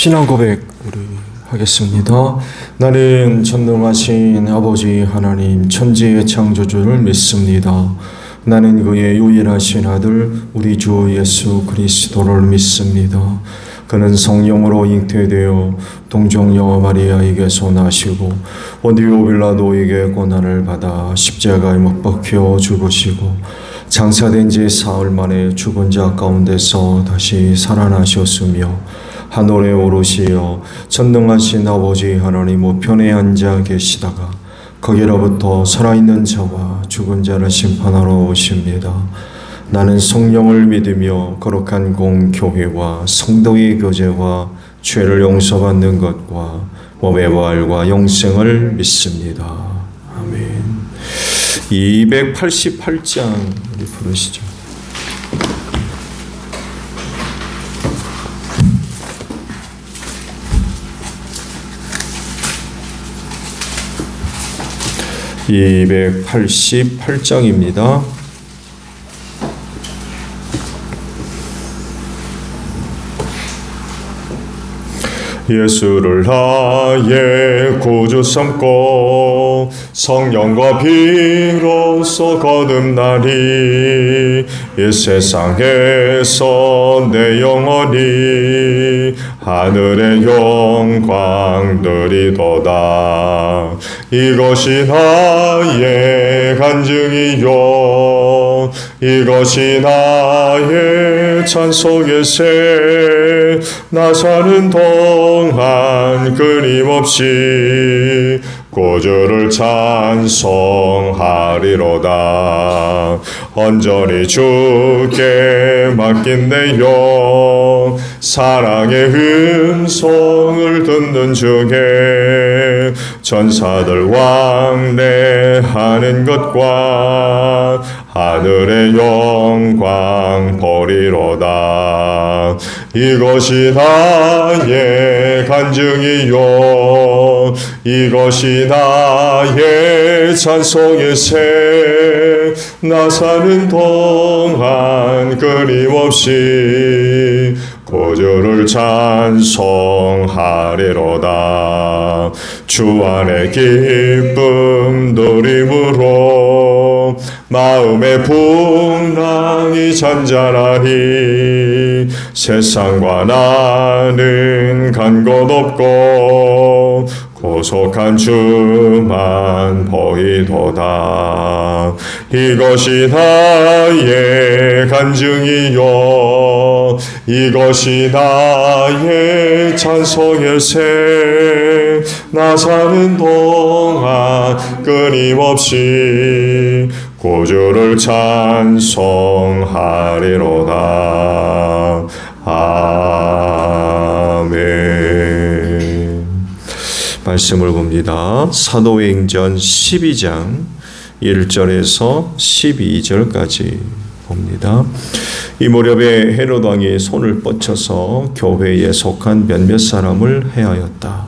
신앙 고백 우리 하겠습니다. 나는 전능하신 아버지 하나님 천지의 창조주를 믿습니다. 나는 그의 유일하신 아들 우리 주 예수 그리스도를 믿습니다. 그는 성령으로 잉태되어 동정녀 마리아에게서 나시고 본디오 빌라도에게 고난을 받아 십자가에 못 박혀 죽으시고 장사된 지 사흘 만에 죽은 자 가운데서 다시 살아나셨으며 하늘에 오르시어 전능하신 아버지 하나님 우편에 앉아 계시다가 거기로부터 살아있는 자와 죽은 자를 심판하러 오십니다. 나는 성령을 믿으며 거룩한 공교회와 성도의 교제와 죄를 용서받는 것과 몸의 부활과 영생을 믿습니다. 아멘. 288장 우리 부르시죠. (288장입니다) 예수를 나의 구주 삼고 성령과 피로써 거듭나리. 이 세상에서 내 영혼이 하늘의 영광 누리도다. 이것이 나의 간증이요 이것이 나의 찬송의 새. 나 사는 동안 끊임없이 구주를 찬송하리로다. 온전히 주께 맡긴 내 영 사랑의 음성을 듣는 중에 전사들 왕래하는 것과 하늘의 영광 보리로다. 이것이 나의 간증이요 이것이 나의 찬송의 새. 나 사는 동안 끊임없이 구주를 찬송하리로다. 주 안의 기쁨 누림으로 마음의 풍랑이 잔잔하니 세상과 나는 간 곳 없고 고속한 주만 보이도다. 이것이 나의 간증이요 이것이 나의 찬송의 새. 나 사는 동안 끊임없이 구주를 찬송하리로다. 아멘. 말씀을 봅니다. 사도행전 12장 1절에서 12절까지 봅니다. 이 무렵에 헤롯 왕이 손을 뻗쳐서 교회에 속한 몇몇 사람을 해하였다.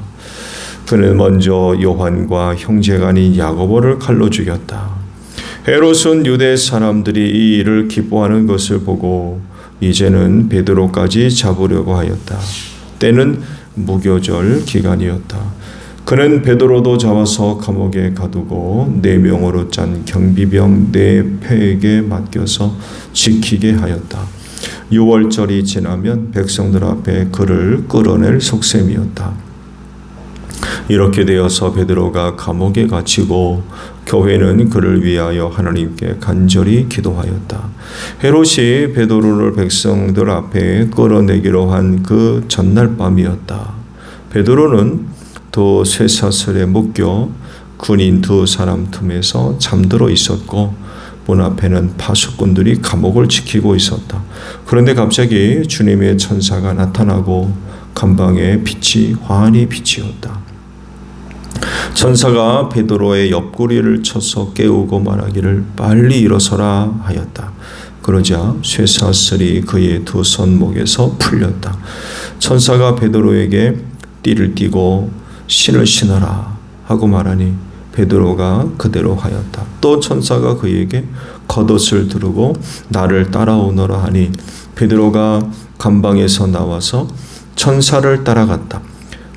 그는 먼저 요한과 형제가 아닌 야고보를 칼로 죽였다. 헤롯은 유대 사람들이 이 일을 기뻐하는 것을 보고 이제는 베드로까지 잡으려고 하였다. 때는 무교절 기간이었다. 그는 베드로도 잡아서 감옥에 가두고 4명으로 짠 경비병 4패에게 맡겨서 지키게 하였다. 6월절이 지나면 백성들 앞에 그를 끌어낼 속셈이었다. 이렇게 되어서 베드로가 감옥에 갇히고 교회는 그를 위하여 하나님께 간절히 기도하였다. 헤롯이 베드로를 백성들 앞에 끌어내기로 한 그 전날 밤이었다. 베드로는 또 쇠사슬에 묶여 군인 2사람 틈에서 잠들어 있었고 문 앞에는 파수꾼들이 감옥을 지키고 있었다. 그런데 갑자기 주님의 천사가 나타나고 감방에 빛이 환히 비치었다. 천사가 베드로의 옆구리를 쳐서 깨우고 말하기를 빨리 일어서라 하였다. 그러자 쇠사슬이 그의 2 손목에서 풀렸다. 천사가 베드로에게 띠를 띠고 신을 신어라 하고 말하니 베드로가 그대로 하였다. 또 천사가 그에게 겉옷을 두르고 나를 따라오너라 하니 베드로가 감방에서 나와서 천사를 따라갔다.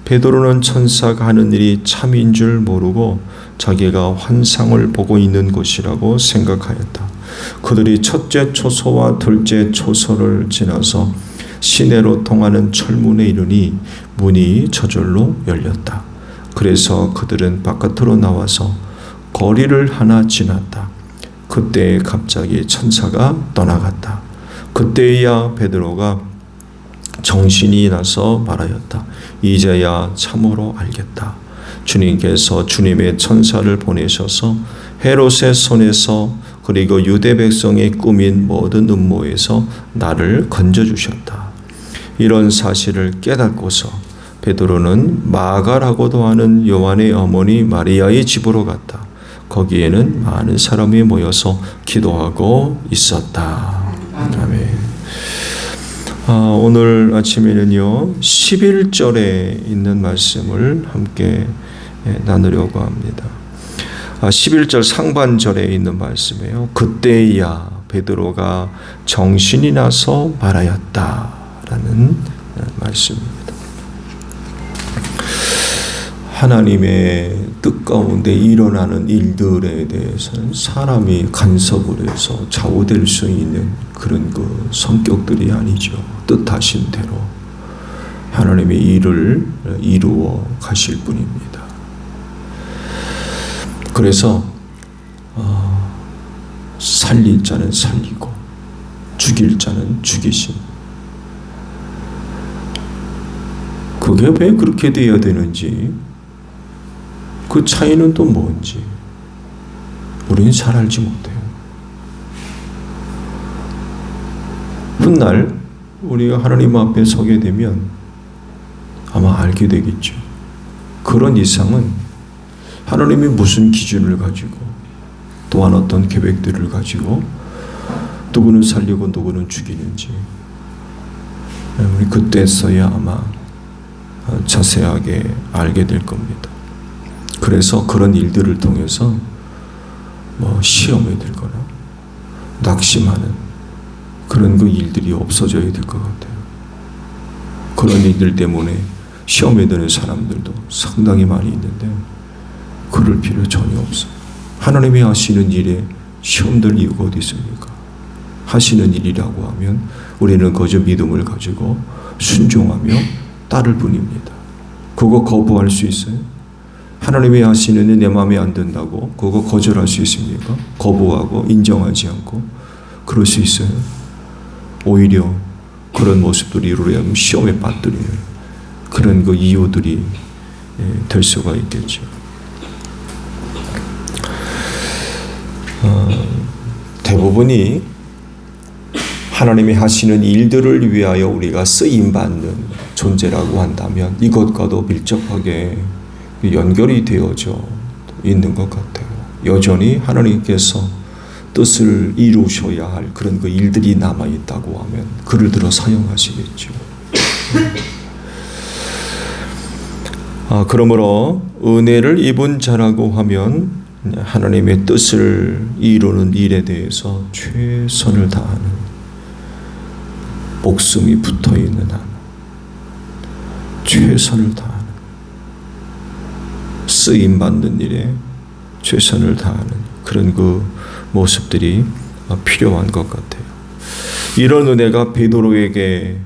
베드로는 천사가 하는 일이 참인 줄 모르고 자기가 환상을 보고 있는 것이라고 생각하였다. 그들이 첫째 초소와 둘째 초소를 지나서 시내로 통하는 철문에 이르니 문이 저절로 열렸다. 그래서 그들은 바깥으로 나와서 거리를 하나 지났다. 그때 갑자기 천사가 떠나갔다. 그때야 베드로가 정신이 나서 말하였다. 이제야 참으로 알겠다. 주님께서 주님의 천사를 보내셔서 헤롯의 손에서 그리고 유대 백성이 꾸민 모든 음모에서 나를 건져주셨다. 이런 사실을 깨닫고서 베드로는 마가라고도 하는 요한의 어머니 마리아의 집으로 갔다. 거기에는 많은 사람이 모여서 기도하고 있었다. 아멘. 오늘 아침에는요 11절에 있는 말씀을 함께 나누려고 합니다. 11절 상반절에 있는 말씀이에요. 그때야 베드로가 정신이 나서 말하였다라는 말씀입니다. 하나님의 뜻 가운데 일어나는 일들에 대해서는 사람이 간섭을 해서 좌우될 수 있는 그런 그 성격들이 아니죠. 뜻하신 대로 하나님의 일을 이루어 가실 분입니다. 그래서 살릴 자는 살리고 죽일 자는 죽이신, 그게 왜 그렇게 되어야 되는지, 그 차이는 또 뭔지 우리는 잘 알지 못해요. 훗날 우리가 하나님 앞에 서게 되면 아마 알게 되겠죠. 그런 이상은 하나님이 무슨 기준을 가지고 또한 어떤 계획들을 가지고 누구는 살리고 누구는 죽이는지 우리 그때서야 아마 자세하게 알게 될 겁니다. 그래서 그런 일들을 통해서 시험에 들거나 낙심하는 그런 그 일들이 없어져야 될 것 같아요. 그런 일들 때문에 시험에 드는 사람들도 상당히 많이 있는데 그럴 필요 전혀 없어요. 하나님이 하시는 일에 시험될 이유가 어디 있습니까? 하시는 일이라고 하면 우리는 거저 믿음을 가지고 순종하며 따를 뿐입니다. 그거 거부할 수 있어요? 하나님이 하시는 일 내 마음에 안 든다고 그거 거절할 수 있습니까? 거부하고 인정하지 않고 그럴 수 있어요? 오히려 그런 모습들이 이루려면 시험에 빠뜨리는 그런 그 이유들이 될 수가 있겠죠. 대부분이 하나님이 하시는 일들을 위하여 우리가 쓰임받는 존재라고 한다면 이것과도 밀접하게 연결이 되어져 있는 것 같아요. 여전히 하나님께서 뜻을 이루셔야 할 그런 그 일들이 남아있다고 하면 그를 들어 사용하시겠죠. 그러므로 은혜를 입은 자라고 하면 하나님의 뜻을 이루는 일에 대해서 최선을 다하는, 목숨이 붙어있는 한 최선을 다하는, 쓰임받는 일에 최선을 다하는 그런 그 모습들이 필요한 것 같아요. 이런 은혜가 베드로에게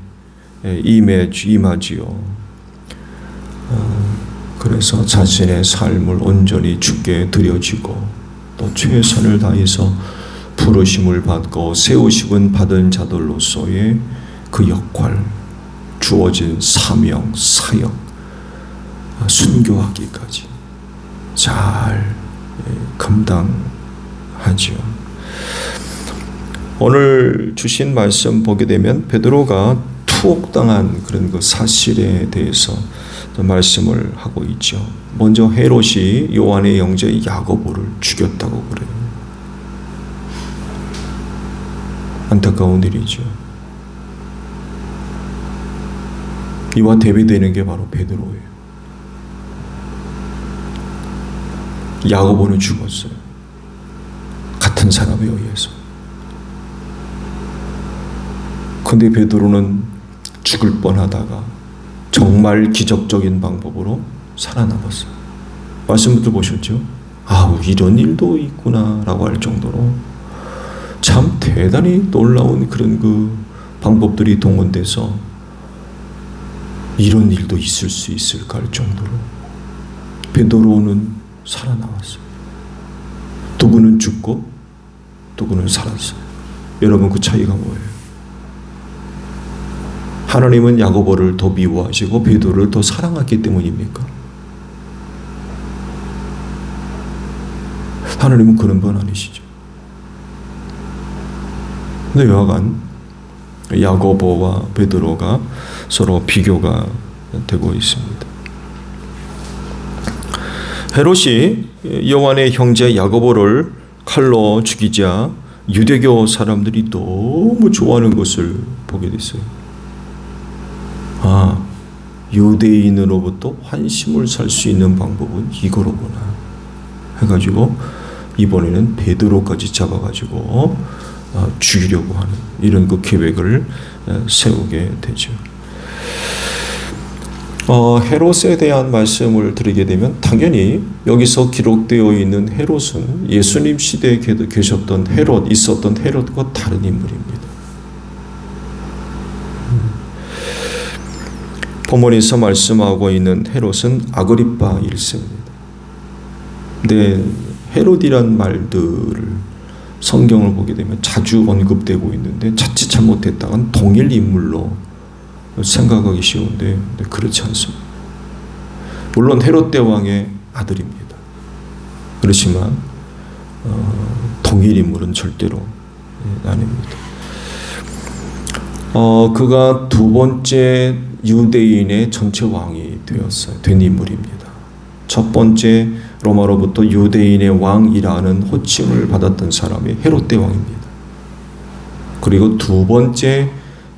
임하지요. 그래서 자신의 삶을 온전히 주께 드려지고 또 최선을 다해서 부르심을 받고 세우심을 받은 자들로서의 그 역할, 주어진 사명, 사역, 순교하기까지 잘 감당하죠. 오늘 주신 말씀 보게 되면 베드로가 투옥당한 그런 그 사실에 대해서 말씀을 하고 있죠. 먼저 헤롯이 요한의 형제 야고보를 죽였다고 그래요. 안타까운 일이죠. 이와 대비되는 게 바로 베드로예요. 야고보는 죽었어요. 같은 사람에 의해서. 근데 베드로는 죽을 뻔하다가 정말 기적적인 방법으로 살아남았어요. 말씀 들어보셨죠? 이런 일도 있구나 라고 할 정도로 참 대단히 놀라운 그런 그 방법들이 동원돼서 이런 일도 있을 수 있을까 할 정도로 베드로는 살아나왔어요. 누구는 죽고 누구는 살았어요. 여러분, 그 차이가 뭐예요? 하나님은 야고보를 더 미워하시고 베드로를 더 사랑했기 때문입니까? 하나님은 그런 분 아니시죠. 근데 여하간 야고보와 베드로가 서로 비교가 되고 있습니다. 헤롯이 요한의 형제 야고보를 칼로 죽이자 유대교 사람들이 너무 좋아하는 것을 보게 됐어요. 유대인으로부터 환심을 살 수 있는 방법은 이거로구나 해가지고 이번에는 베드로까지 잡아가지고 죽이려고 하는 이런 그 계획을 세우게 되죠. 헤롯에 대한 말씀을 드리게 되면 당연히 여기서 기록되어 있는 헤롯은 예수님 시대에 계셨던 헤롯, 있었던 헤롯과 다른 인물입니다. 본문에서 말씀하고 있는 헤롯은 아그리파 1세입니다. 근데 헤롯이란 말들을 성경을 보게 되면 자주 언급되고 있는데 자칫 잘못했다간 동일 인물로 생각하기 쉬운데 그렇지 않습니다. 물론 헤롯 대왕의 아들입니다. 그렇지만 동일 인물은 절대로 아닙니다. 그가 두 번째 유대인의 전체 왕이 된 인물입니다. 첫 번째 로마로부터 유대인의 왕이라는 호칭을 받았던 사람이 헤롯 대왕입니다. 그리고 두 번째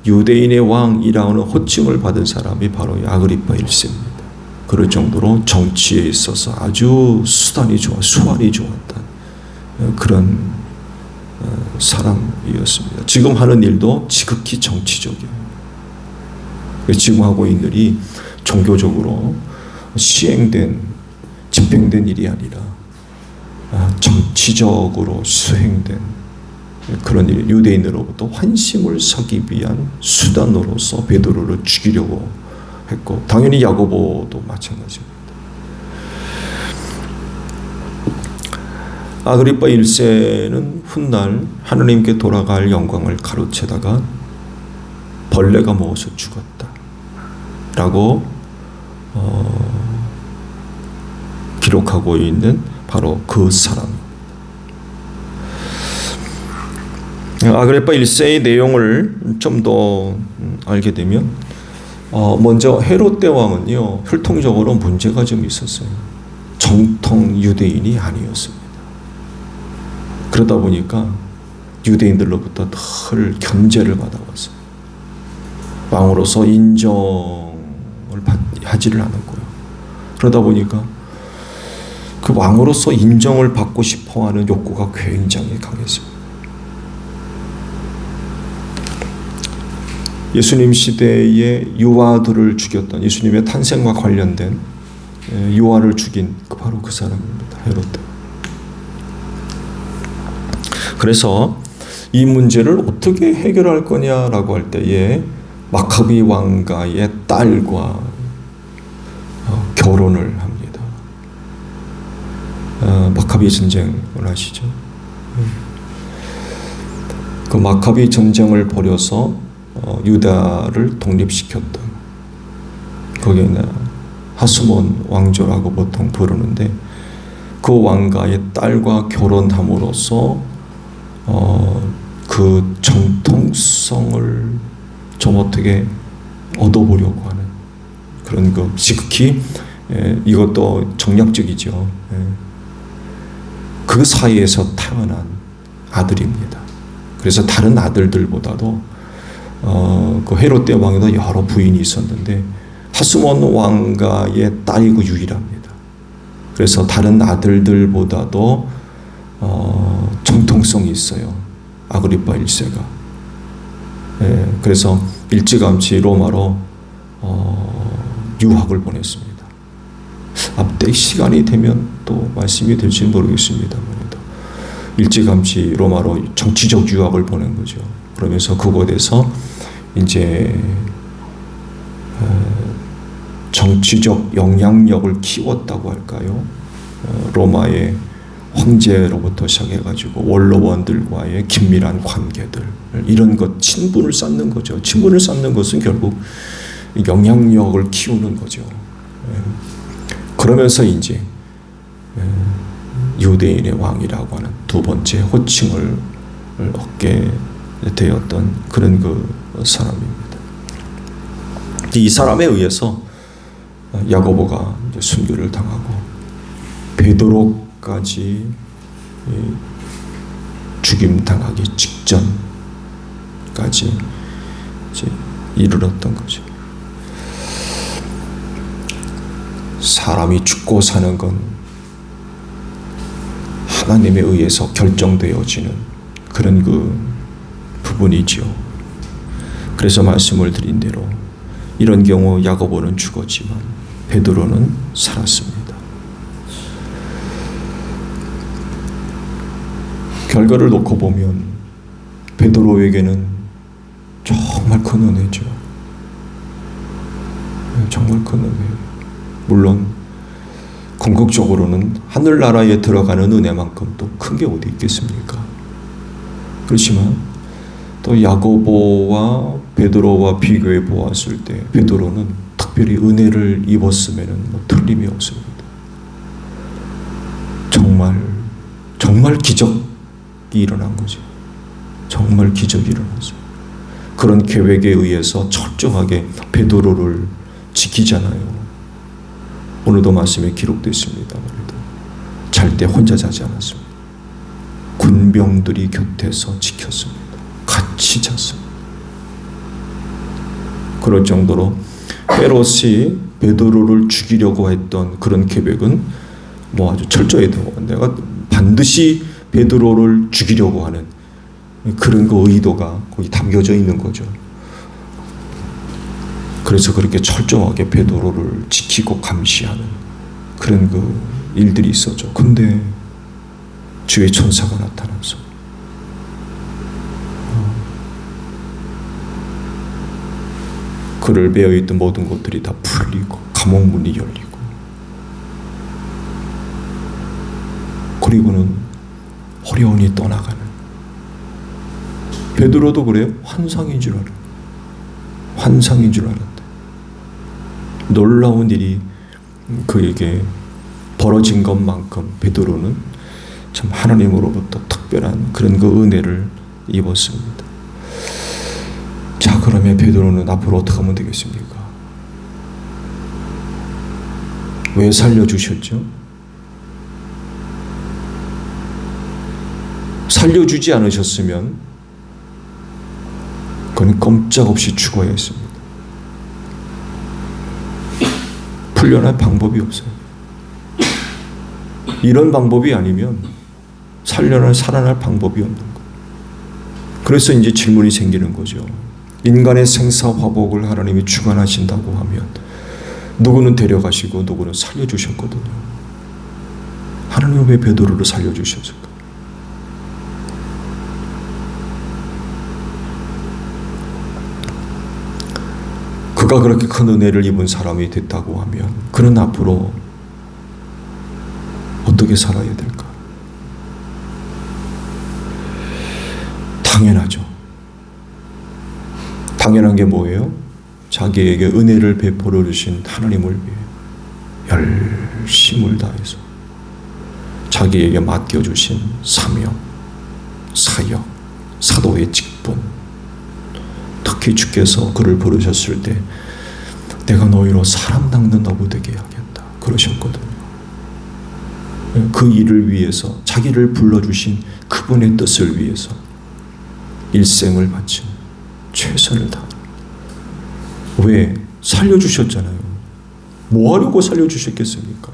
유대인의 왕이라는 호칭을 받은 사람이 바로 아그리파 1세입니다. 그럴 정도로 정치에 있어서 아주 수완이 좋았던 그런 사람이었습니다. 지금 하는 일도 지극히 정치적이에요. 지금 하고 있는 일이 종교적으로 집행된 일이 아니라 정치적으로 수행된 그런 일, 유대인으로부터 환심을 사기 위한 수단으로서 베드로를 죽이려고 했고, 당연히 야고보도 마찬가지입니다. 아그리파 1세는 훗날 하나님께 돌아갈 영광을 가로채다가 벌레가 먹어서 죽었다 라고 기록하고 있는 바로 그 사람입니다. 아그리파 1세의 내용을 좀 더 알게 되면 먼저 헤롯 대왕은요, 혈통적으로 문제가 좀 있었어요. 정통 유대인이 아니었습니다. 그러다 보니까 유대인들로부터 늘 견제를 받아왔어요. 왕으로서 인정을 하지를 않았고요. 그러다 보니까 그 왕으로서 인정을 받고 싶어하는 욕구가 굉장히 강했습니다. 예수님 시대에 유아들을 죽였던, 예수님의 탄생과 관련된 유아를 죽인 바로 그 사람입니다. 헤롯. 그래서 이 문제를 어떻게 해결할 거냐라고 할 때에 마카비 왕가의 딸과 결혼을 합니다. 마카비 전쟁을 아시죠? 그 마카비 전쟁을 벌여서 유다를 독립시켰던, 거기에 하스몬 왕조라고 보통 부르는데, 그 왕가의 딸과 결혼함으로써 그 정통성을 좀 어떻게 얻어보려고 하는 그런 거, 지극히 이것도 정략적이죠. 그 사이에서 태어난 아들입니다. 그래서 다른 아들들보다도 그 헤롯 대왕에도 여러 부인이 있었는데 하스몬 왕가의 딸이고 유일합니다. 그래서 다른 아들들보다도 정통성이 있어요. 아그리파 1세가. 그래서 일찌감치 로마로 유학을 보냈습니다. 앞때 시간이 되면 또 말씀이 될지는 모르겠습니다만 일찌감치 로마로 정치적 유학을 보낸 거죠. 그러면서 그곳에서 이제 정치적 영향력을 키웠다고 할까요? 로마의 황제로부터 시작해가지고 원로원들과의 긴밀한 관계들, 이런 것, 친분을 쌓는 거죠. 친분을 쌓는 것은 결국 영향력을 키우는 거죠. 그러면서 이제 유대인의 왕이라고 하는 두 번째 호칭을 얻게 되었던 그런 그 사람입니다. 이 사람에 의해서 야고보가 순교를 당하고 베드로까지 죽임 당하기 직전까지 이르렀던 거죠. 사람이 죽고 사는 건 하나님에 의해서 결정되어지는 그런 그 부분이지요. 그래서 말씀을 드린 대로 이런 경우 야고보는 죽었지만 베드로는 살았습니다. 결과를 놓고 보면 베드로에게는 정말 큰 은혜죠. 정말 큰 은혜예요. 물론 궁극적으로는 하늘나라에 들어가는 은혜만큼 또 큰 게 어디 있겠습니까? 그렇지만 또 야고보와 베드로와 비교해 보았을 때 베드로는 특별히 은혜를 입었으면 틀림이 없습니다. 정말 기적이 일어난 거죠. 정말 기적이 일어났어요. 그런 계획에 의해서 철저하게 베드로를 지키잖아요. 오늘도 말씀에 기록됐습니다. 잘 때 혼자 자지 않았습니다. 군병들이 곁에서 지켰습니다. 같이 잤습니다. 그럴 정도로 헤롯이 베드로를 죽이려고 했던 그런 계획은 아주 철저했던 내가 반드시 베드로를 죽이려고 하는 그런 그 의도가 거기 담겨져 있는 거죠. 그래서 그렇게 철저하게 베드로를 지키고 감시하는 그런 그 일들이 있었죠. 근데 주의 천사가 나타나서 그를 베어있던 모든 것들이 다 풀리고 감옥문이 열리고 그리고는 어려운이 떠나가는 베드로도 그래요. 환상인 줄 알았대. 놀라운 일이 그에게 벌어진 것만큼 베드로는 참 하나님으로부터 특별한 그런 그 은혜를 입었습니다. 자, 그러면 베드로는 앞으로 어떻게 하면 되겠습니까? 왜 살려주셨죠? 살려주지 않으셨으면 그는 꼼짝없이 죽어야 했습니다. 풀려날 방법이 없어요. 이런 방법이 아니면 살아날 방법이 없는 거예요. 그래서 이제 질문이 생기는 거죠. 인간의 생사화복을 하나님이 주관하신다고 하면 누구는 데려가시고 누구는 살려주셨거든요. 하나님은 왜 베드로를 살려주셨을까? 그가 그렇게 큰 은혜를 입은 사람이 됐다고 하면 그는 앞으로 어떻게 살아야 될까? 당연하죠. 당연한 게 뭐예요? 자기에게 은혜를 베풀어 주신 하나님을 위해 열심을 다해서 자기에게 맡겨주신 사명, 사역, 사도의 직분, 특히 주께서 그를 부르셨을 때 내가 너희로 사람 닦는 어부 되게 하겠다 그러셨거든요. 그 일을 위해서 자기를 불러주신 그분의 뜻을 위해서 일생을 바친 최선을 다합니다. 왜? 살려주셨잖아요. 뭐 하려고 살려주셨겠습니까?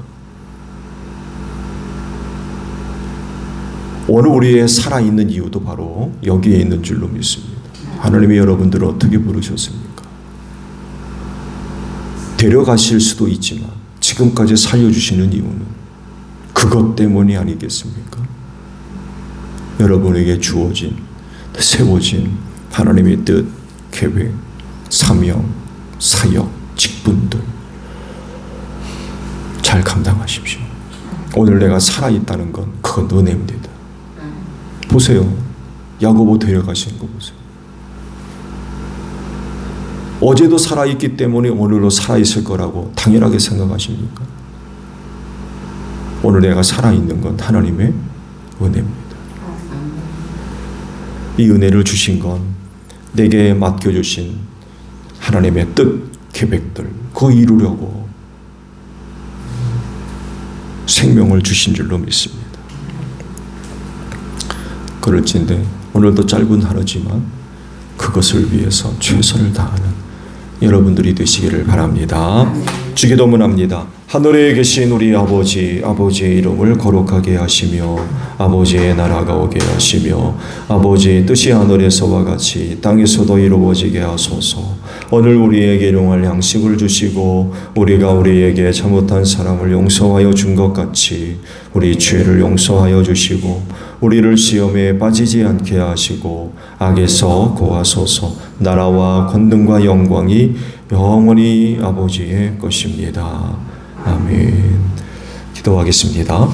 오늘 우리의 살아있는 이유도 바로 여기에 있는 줄로 믿습니다. 하나님이 여러분들을 어떻게 부르셨습니까? 데려가실 수도 있지만 지금까지 살려주시는 이유는 그것 때문이 아니겠습니까? 여러분에게 주어진, 세워진 하나님의 뜻, 계획, 사명, 사역, 직분들 잘 감당하십시오. 오늘 내가 살아있다는 건 그건 은혜입니다. 보세요. 야고보 데려가시는 거 보세요. 어제도 살아있기 때문에 오늘도 살아있을 거라고 당연하게 생각하십니까? 오늘 내가 살아있는 건 하나님의 은혜입니다. 이 은혜를 주신 건 내게 맡겨주신 하나님의 뜻, 계획들 그거 이루려고 생명을 주신 줄로 믿습니다. 그럴진데 오늘도 짧은 하루지만 그것을 위해서 최선을 다하는 여러분들이 되시기를 바랍니다. 주기도문합니다. 하늘에 계신 우리 아버지, 아버지의 이름을 거룩하게 하시며 아버지의 나라가 오게 하시며 아버지의 뜻이 하늘에서와 같이 땅에서도 이루어지게 하소서. 오늘 우리에게 일용할 양식을 주시고 우리가 우리에게 잘못한 사람을 용서하여 준 것 같이 우리 죄를 용서하여 주시고 우리를 시험에 빠지지 않게 하시고 악에서 구하소서. 나라와 권능과 영광이 영원히 아버지의 것입니다. 아멘. 기도하겠습니다.